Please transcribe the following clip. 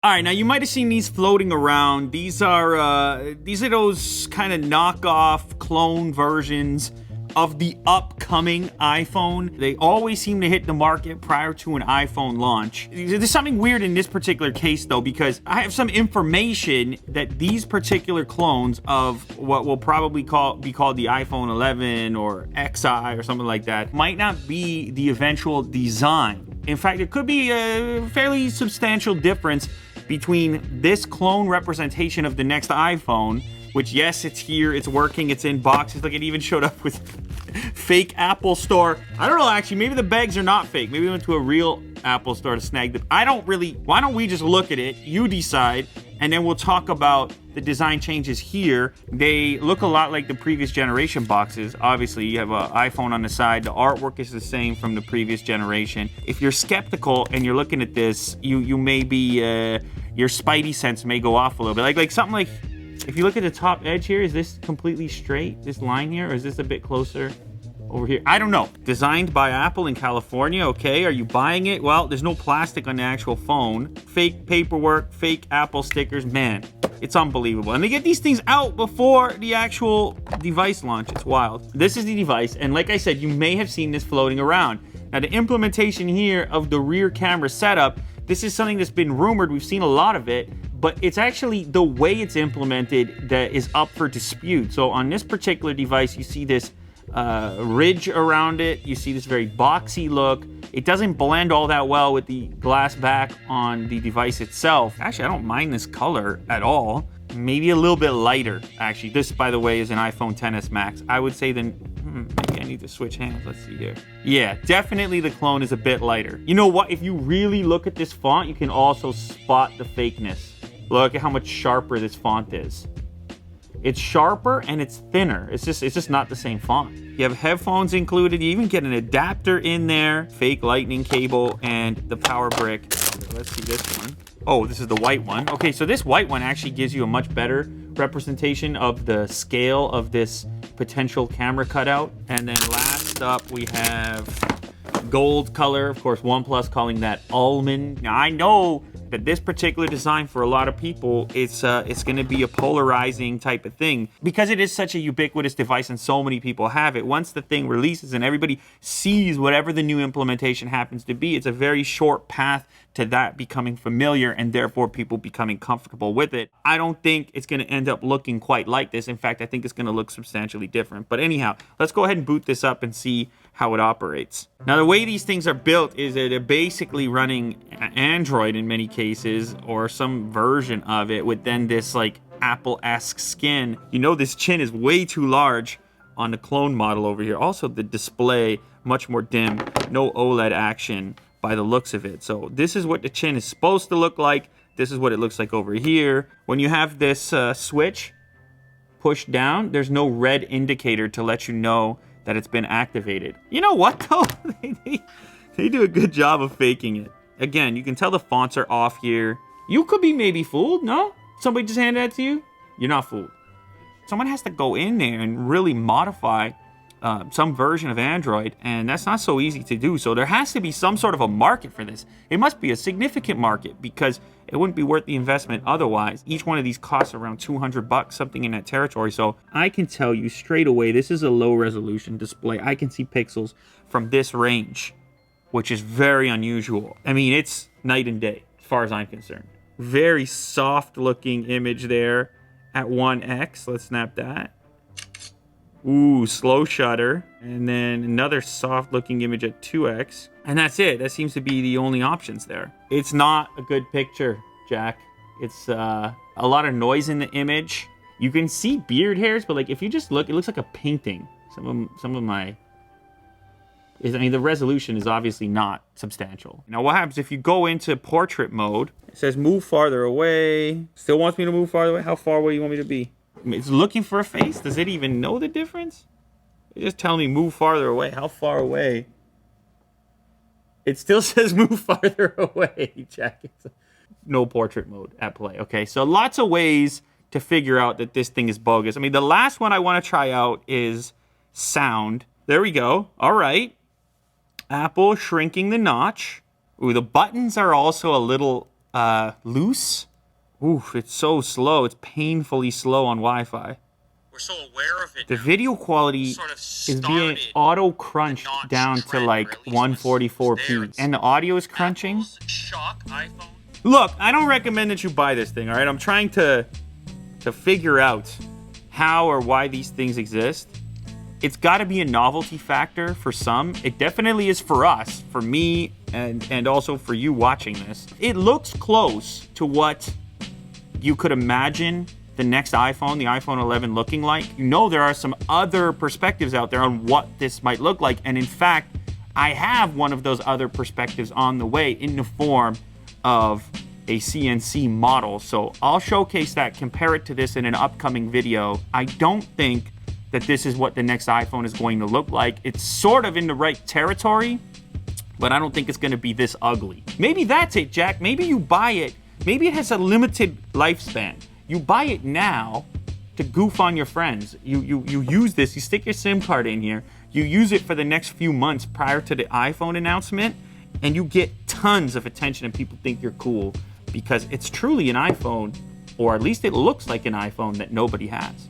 All right, now you might have seen these floating around. These are those kind of knockoff clone versions of the upcoming iPhone. They always seem to hit the market prior to an iPhone launch. There's something weird in this particular case though, because I have some information that these particular clones of what will probably be called the iPhone 11 or XI or something like that might not be the eventual design. In fact, it could be a fairly substantial difference between this clone representation of the next iPhone, which, yes, it's here, it's working, it's in boxes. Look, it even showed up with fake Apple Store. I don't know, actually, maybe the bags are not fake. Maybe we went to a real Apple Store to snag them. Why don't we just look at it, you decide, and then we'll talk about the design changes here. They look a lot like the previous generation boxes. Obviously, you have an iPhone on the side. The artwork is the same from the previous generation. If you're skeptical and you're looking at this, you may be, your spidey sense may go off a little bit. Like something like, if you look at the top edge here, is this completely straight, this line here, or is this a bit closer over here? I don't know. Designed by Apple in California, okay. Are you buying it? Well, there's no plastic on the actual phone. Fake paperwork, fake Apple stickers. Man, it's unbelievable. And they get these things out before the actual device launch. It's wild. This is the device, and like I said, you may have seen this floating around. Now, the implementation here of the rear camera setup, this is something that's been rumored. We've seen a lot of it, but it's actually the way it's implemented that is up for dispute. So on this particular device, you see this ridge around it. You see this very boxy look. It doesn't blend all that well with the glass back on the device itself. Actually, I don't mind this color at all. Maybe a little bit lighter, actually. This, by the way, is an iPhone XS Max. I would say then, maybe I need to switch hands. Let's see here. Yeah, definitely the clone is a bit lighter. You know what? If you really look at this font, you can also spot the fakeness. Look at how much sharper this font is. It's sharper and it's thinner. It's just not the same font. You have headphones included. You even get an adapter in there, fake lightning cable, and the power brick. Okay, let's see this one. Oh, this is the white one. Okay, so this white one actually gives you a much better representation of the scale of this potential camera cutout. And then last up, we have gold color. Of course, OnePlus calling that almond. Now, I know that this particular design for a lot of people, it's going to be a polarizing type of thing because it is such a ubiquitous device and so many people have it. Once the thing releases and everybody sees whatever the new implementation happens to be, it's a very short path to that becoming familiar and therefore people becoming comfortable with it. I don't think it's going to end up looking quite like this. In fact, I think it's going to look substantially different. But anyhow, let's go ahead and boot this up and see how it operates. Now, the way these things are built is that they're basically running Android in many cases, or some version of it, with then this like Apple-esque skin. You know, this chin is way too large on the clone model over here. Also, the display, much more dim, no OLED action by the looks of it. So this is what the chin is supposed to look like. This is what it looks like over here. When you have this switch pushed down, there's no red indicator to let you know that it's been activated. You know what though? they do a good job of faking it. Again, you can tell the fonts are off here. You could be maybe fooled, no? Somebody just handed that to you? You're not fooled. Someone has to go in there and really modify some version of Android, and that's not so easy to do. So there has to be some sort of a market for this. It must be a significant market because it wouldn't be worth the investment otherwise. Each one of these costs around $200, something in that territory. So I can tell you straight away, this is a low resolution display. I can see pixels from this range, which is very unusual. I mean, it's night and day as far as I'm concerned. Very soft looking image there at 1x. Let's snap that. Ooh, slow shutter. And then another soft looking image at 2x. And that's it. That seems to be the only options there. It's not a good picture, Jack. It's a lot of noise in the image. You can see beard hairs, but like if you just look, it looks like a painting. Some of my... I mean, the resolution is obviously not substantial. Now, what happens if you go into portrait mode? It says move farther away. Still wants me to move farther away? How far away do you want me to be? It's looking for a face. Does it even know the difference? It's just telling me move farther away. How far away? It still says move farther away, Jack. No portrait mode at play. Okay, so lots of ways to figure out that this thing is bogus. I mean, the last one I want to try out is sound. There we go. All right. Apple shrinking the notch. Ooh, the buttons are also a little loose. Oof, it's so slow. It's painfully slow on Wi-Fi. We're so aware of it. The video quality sort of is being auto-crunched down to like 144p. And the audio is crunching. Shock iPhone. Look, I don't recommend that you buy this thing, all right? I'm trying to figure out how or why these things exist. It's got to be a novelty factor for some. It definitely is for us, for me, and also for you watching this. It looks close to what you could imagine the next iPhone, the iPhone 11, looking like. You know there are some other perspectives out there on what this might look like. And in fact, I have one of those other perspectives on the way in the form of a CNC model. So I'll showcase that, compare it to this in an upcoming video. I don't think that this is what the next iPhone is going to look like. It's sort of in the right territory, but I don't think it's going to be this ugly. Maybe that's it, Jack. Maybe you buy it. Maybe it has a limited lifespan. You buy it now to goof on your friends. You use this, you stick your SIM card in here, you use it for the next few months prior to the iPhone announcement, and you get tons of attention and people think you're cool because it's truly an iPhone, or at least it looks like an iPhone that nobody has.